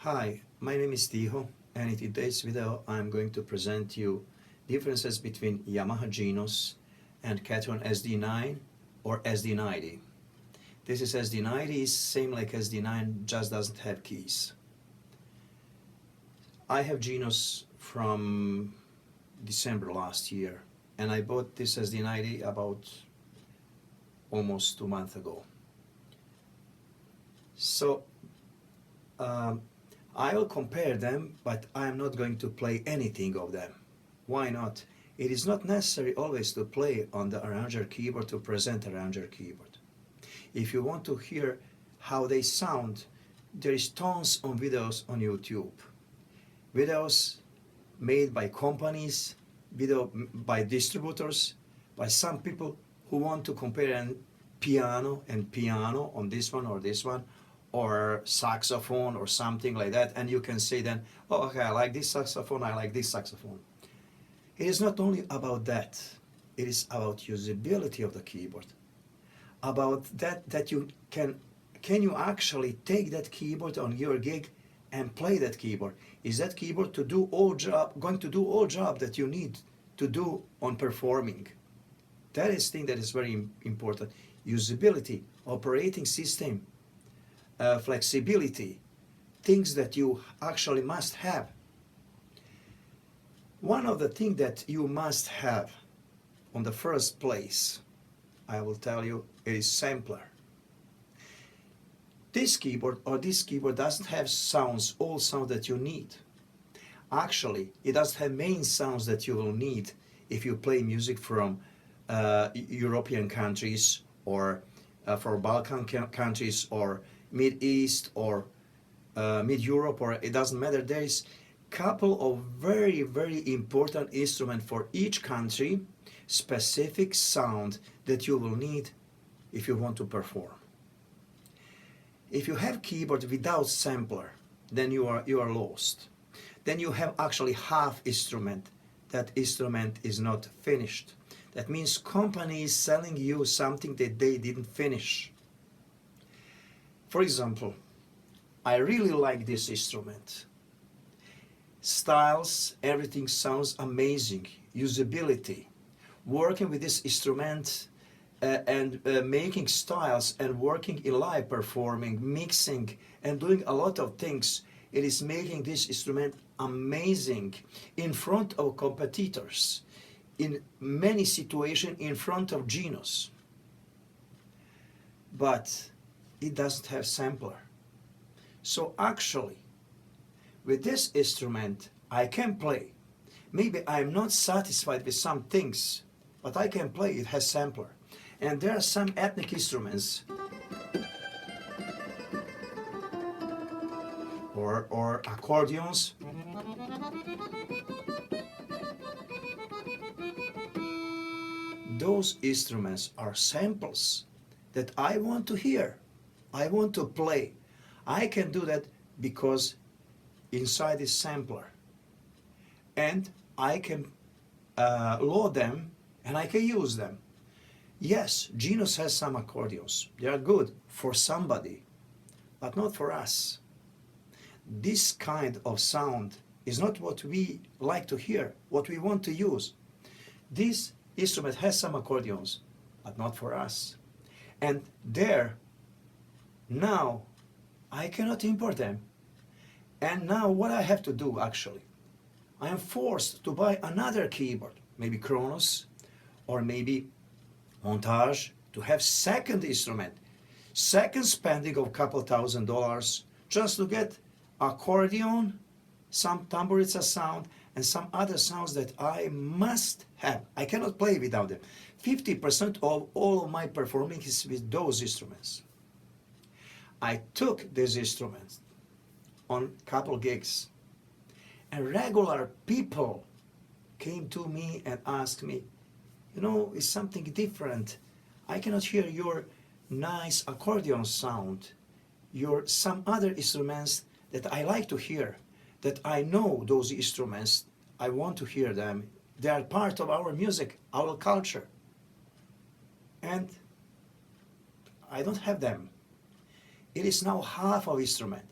Hi, my name is Tiho, and in today's video I'm going to present you differences between Yamaha Genos and Ketron SD9 or SD90. This is SD90, is same like SD9, just doesn't have keys. I have Genos from December last year, and I bought this SD90 about almost 2 months ago. So I will compare them, but I am not going to play anything of them. Why not? It is not necessary always to play on the arranger keyboard to present arranger keyboard. If you want to hear how they sound, there is tons of videos on YouTube. Videos made by companies, video by distributors, by some people who want to compare an piano and piano on this one or this one, or saxophone or something like that, and you can say then, oh, okay, I like this saxophone, I like this saxophone. It is not only about that, it is about usability of the keyboard, about that you can you actually take that keyboard on your gig and play that keyboard? Is that keyboard to do going to do all job that you need to do on performing? That is thing that is very important. Usability, operating system, flexibility, things that you actually must have. One of the things that you must have on the first place, I will tell you, it is sampler. This keyboard doesn't have all sounds that you need. Actually, it doesn't have main sounds that you will need if you play music from European countries or for Balkan countries or Mid-East or Mid-Europe, or it doesn't matter. There is couple of very, very important instruments for each country, specific sound that you will need if you want to perform. If you have keyboard without sampler, then you are lost. Then you have actually half instrument. That instrument is not finished. That means company is selling you something that they didn't finish. For example, I really like this instrument. Styles, everything sounds amazing. Usability, working with this instrument and making styles and working in live performing, mixing and doing a lot of things. It is making this instrument amazing in front of competitors, in many situations in front of Genos. But it doesn't have sampler. So actually, with this instrument, I can play. Maybe I'm not satisfied with some things, but I can play. It has sampler. And there are some ethnic instruments or accordions. Those instruments are samples that I want to hear. I want to play. I can do that because inside is sampler. And I can load them and I can use them. Yes, Genos has some accordions. They are good for somebody, but not for us. This kind of sound is not what we like to hear, what we want to use. This instrument has some accordions, but not for us. And there, now, I cannot import them. And now what I have to do actually, I am forced to buy another keyboard, maybe Kronos, or maybe Montage, to have second instrument, second spending of a couple $1,000 just to get accordion, some tamburitsa sound, and some other sounds that I must have. I cannot play without them. 50% of all of my performing is with those instruments. I took these instruments on couple gigs, and regular people came to me and asked me, you know, it's something different. I cannot hear your nice accordion sound, your some other instruments that I like to hear, that I know those instruments, I want to hear them. They are part of our music, our culture. And I don't have them. It is now half of instrument.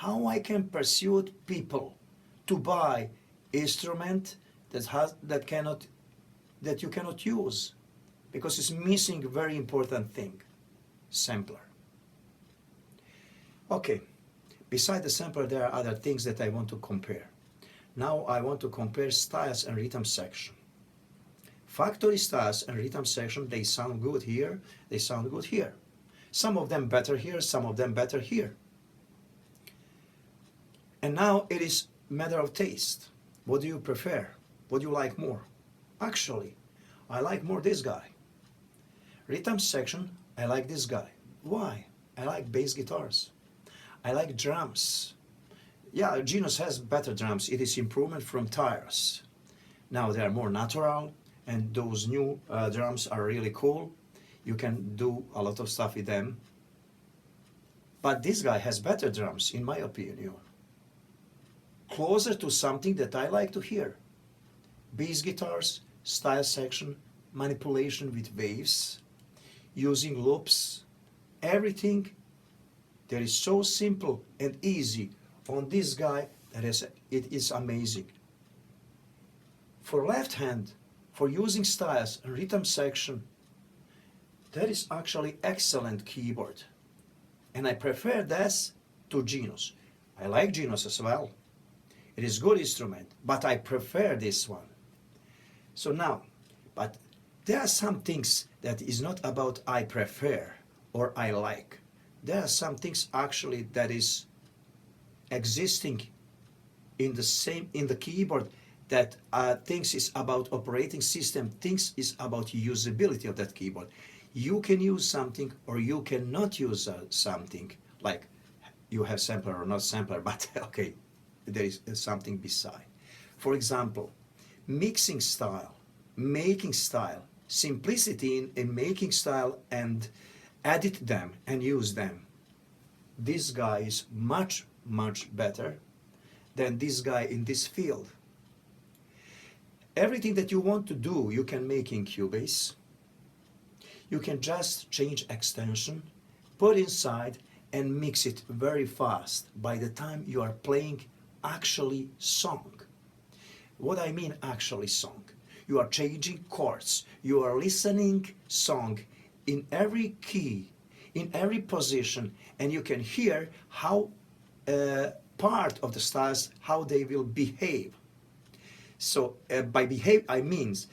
how I can persuade people to buy instrument that you cannot use because it's missing a very important thing, sampler. Okay, beside the sampler there are other things that I want to compare. Now I want to compare styles and rhythm section. Factory styles and rhythm section, they sound good here, they sound good here. Some of them better here, some of them better here. And now it is a matter of taste. What do you prefer? What do you like more? Actually, I like more this guy. Rhythm section, I like this guy. Why? I like bass guitars. I like drums. Yeah, Genos has better drums. It is improvement from tires. Now they are more natural, and those new drums are really cool. You can do a lot of stuff with them. But this guy has better drums, in my opinion. Closer to something that I like to hear. Bass guitars, style section, manipulation with waves, using loops, everything that is so simple and easy on this guy that it is amazing. For left hand, for using styles and rhythm section, that is actually excellent keyboard. And I prefer this to Genos. I like Genos as well. It is good instrument, but I prefer this one. So now, but there are some things that is not about I prefer or I like. There are some things actually that is existing in the keyboard that things is about operating system, things is about usability of that keyboard. You can use something or you cannot use something, like you have sampler or not sampler, but okay, there is something beside. For example, mixing style, making style, simplicity in making style and edit them and use them. This guy is much, much better than this guy in this field. Everything that you want to do, you can make in Cubase. You can just change extension, put inside and mix it very fast by the time you are playing actually song. What I mean actually song? You are changing chords, you are listening song in every key, in every position, and you can hear how part of the styles, how they will behave. So by behave I means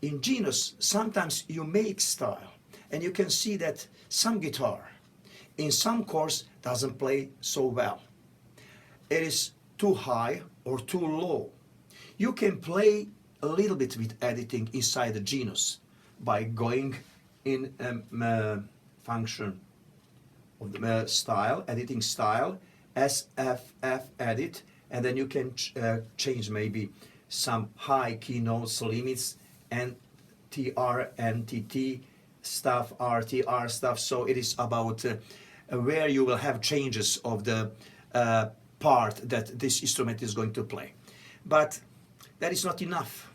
in Genos sometimes you make style and you can see that some guitar in some chords doesn't play so well. It is too high or too low. You can play a little bit with editing inside the Genos by going in function of the style, editing style, SFF edit, and then you can change maybe some high key notes limits and TR and TT stuff, RTR stuff. So it is about where you will have changes of the part that this instrument is going to play. But that is not enough.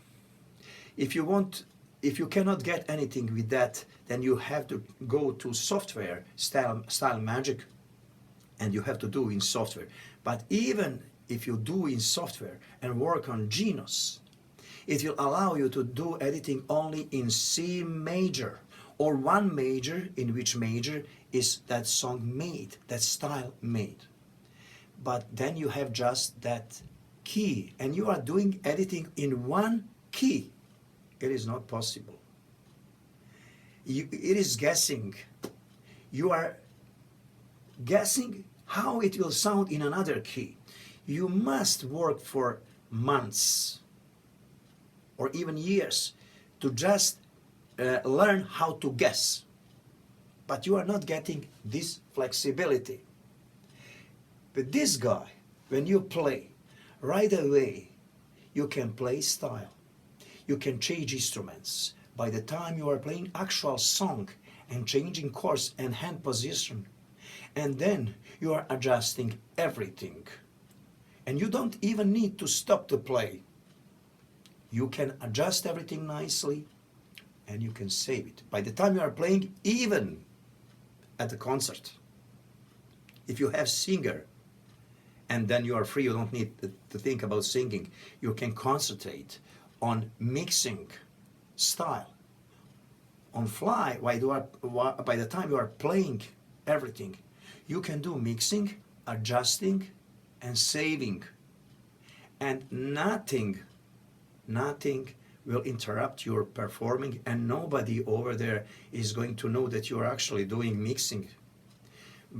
If you cannot get anything with that, then you have to go to software, Style Magic, and you have to do in software. But even if you do in software and work on Genos, it will allow you to do editing only in C major or one major, in which major is that song made, that style made. But then you have just that key and you are doing editing in one key. It is not possible. It is guessing. You are guessing how it will sound in another key. You must work for months or even years to just learn how to guess. But you are not getting this flexibility. But this guy, when you play, right away, you can play style. You can change instruments. By the time you are playing actual song and changing chords and hand position, and then you are adjusting everything. And you don't even need to stop to play. You can adjust everything nicely and you can save it. By the time you are playing, even at a concert, if you have singer and then you are free. You don't need to think about singing. You can concentrate on mixing style. On fly, by the time you are playing everything, you can do mixing, adjusting, and saving. And nothing will interrupt your performing, and nobody over there is going to know that you are actually doing mixing.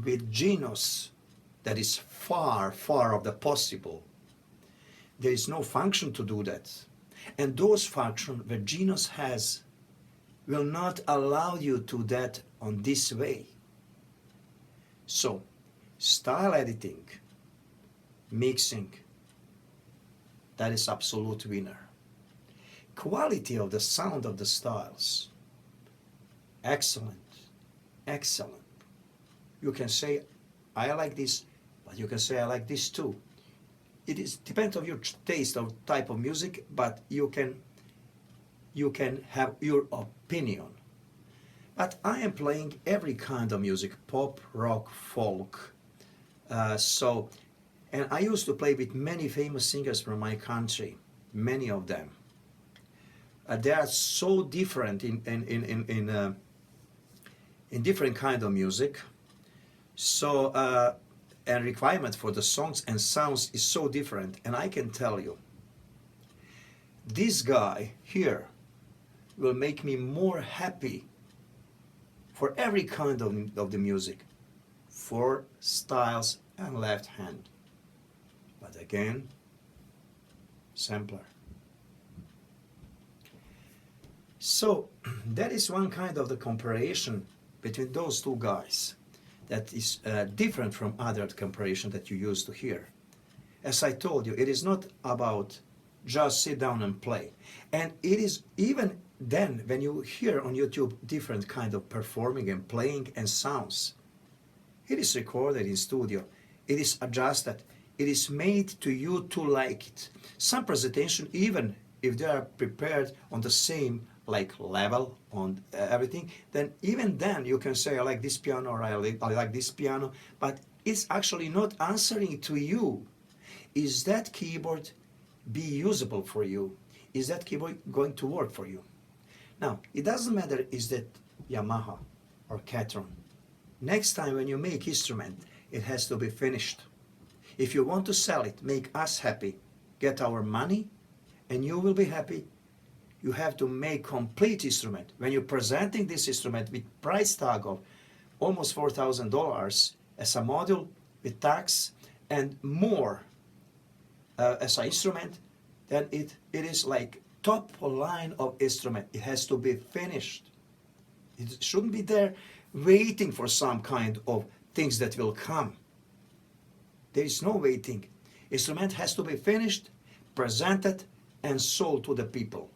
With Genos, that is far, far of the possible. There is no function to do that. And those functions that Genos has will not allow you to do that on this way. So, style editing, mixing, that is absolute winner. Quality of the sound of the styles, excellent, excellent. You can say, I like this, but you can say, I like this too. It is depends on your taste of type of music, but you can have your opinion. But I am playing every kind of music, pop, rock, folk. And I used to play with many famous singers from my country, many of them. They are so different in different kind of music. So and requirement for the songs and sounds is so different. And I can tell you, this guy here will make me more happy for every kind of the music, for styles and left hand. But again, sampler. So that is one kind of the comparison between those two guys that is different from other comparison that you used to hear. As I told you, it is not about just sit down and play. And it is even then when you hear on YouTube different kind of performing and playing and sounds, it is recorded in studio, it is adjusted, it is made to you to like it. Some presentation, even if they are prepared on the same like level on everything, then even then you can say I like this piano or I like this piano, but it's actually not answering to you. Is that keyboard be usable for you? Is that keyboard going to work for you? Now, it doesn't matter is that Yamaha or Ketron. Next time when you make instrument, it has to be finished. If you want to sell it, make us happy, get our money, and you will be happy. You have to make complete instrument. When you're presenting this instrument with price tag of almost $4,000 as a module with tax and more as an instrument, then it is like top line of instrument. It has to be finished. It shouldn't be there waiting for some kind of things that will come. There is no waiting. Instrument has to be finished, presented, and sold to the people.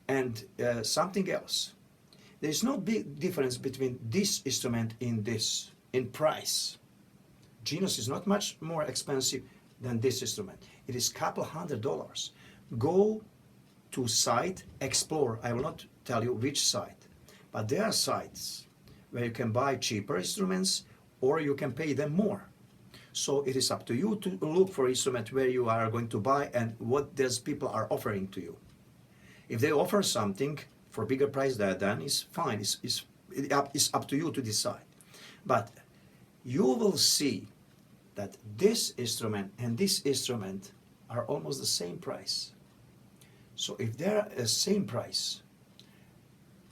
And something else. There is no big difference between this instrument in price. Genos is not much more expensive than this instrument. It is couple $100. Go to site, explore. I will not tell you which site, but there are sites where you can buy cheaper instruments or you can pay them more. So it is up to you to look for instrument where you are going to buy and what these people are offering to you. If they offer something for bigger price, then it's fine. It's up to you to decide. But you will see that this instrument and this instrument are almost the same price. So if they're the same price,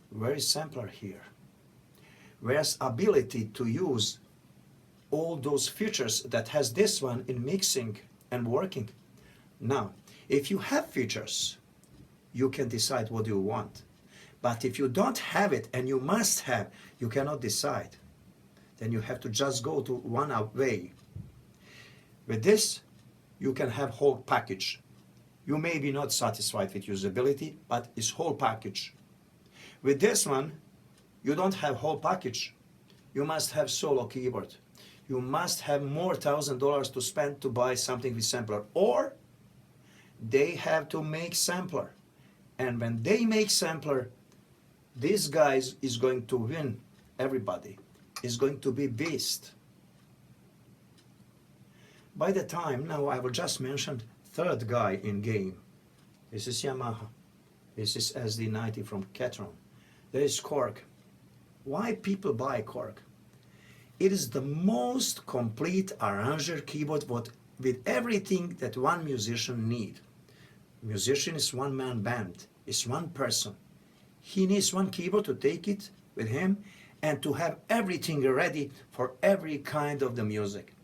where is sampler here? Where's ability to use all those features that has this one in mixing and working? Now, if you have features, you can decide what you want. But if you don't have it and you must have, you cannot decide. Then you have to just go to one way. With this, you can have whole package. You may be not satisfied with usability, but it's whole package. With this one, you don't have whole package. You must have solo keyboard. You must have more $1,000 to spend to buy something with sampler, or they have to make sampler. And when they make sampler, this guy is going to win everybody. Is going to be beast. By the time, now I will just mention third guy in game. This is Yamaha. This is SD90 from Ketron. There is Korg. Why people buy Korg? It is the most complete arranger keyboard with everything that one musician need. Musician is one-man band, is one person. He needs one keyboard to take it with him and to have everything ready for every kind of the music.